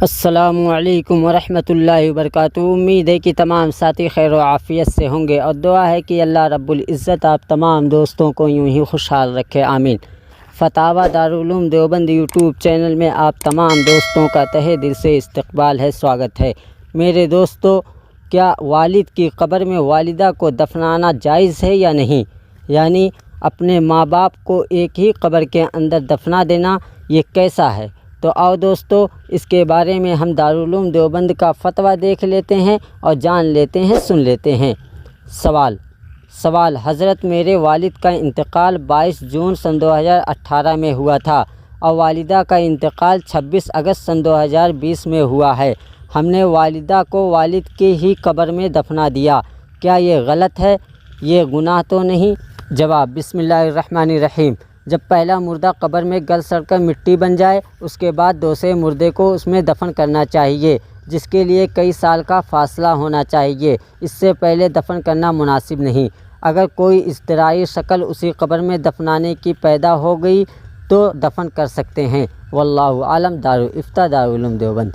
السلام علیکم ورحمۃ اللہ وبرکاتہ۔ امید ہے کہ تمام ساتھی خیر و عافیت سے ہوں گے، اور دعا ہے کہ اللہ رب العزت آپ تمام دوستوں کو یوں ہی خوشحال رکھے، آمین۔ فتاوی دارالعلوم دیوبند یوٹیوب چینل میں آپ تمام دوستوں کا تہہ دل سے استقبال ہے، سواگت ہے۔ میرے دوستو، کیا والد کی قبر میں والدہ کو دفنانا جائز ہے یا نہیں؟ یعنی اپنے ماں باپ کو ایک ہی قبر کے اندر دفنا دینا، یہ کیسا ہے؟ تو آؤ دوستو، اس کے بارے میں ہم دارالعلوم دیوبند کا فتویٰ دیکھ لیتے ہیں اور جان لیتے ہیں، سن لیتے ہیں۔ سوال: حضرت میرے والد کا انتقال 22 جون سن 2018 میں ہوا تھا، اور والدہ کا انتقال 26 اگست سن 2020 میں ہوا ہے۔ ہم نے والدہ کو والد کی ہی قبر میں دفنا دیا، کیا یہ غلط ہے؟ یہ گناہ تو نہیں؟ جواب: بسم اللہ الرحمن الرحیم۔ جب پہلا مردہ قبر میں گل سڑ کر مٹی بن جائے، اس کے بعد دوسرے مردے کو اس میں دفن کرنا چاہیے، جس کے لیے کئی سال کا فاصلہ ہونا چاہیے۔ اس سے پہلے دفن کرنا مناسب نہیں۔ اگر کوئی اضطراری شکل اسی قبر میں دفنانے کی پیدا ہو گئی تو دفن کر سکتے ہیں۔ واللہ اعلم۔ دارالفتہ دارالعلوم دیوبند۔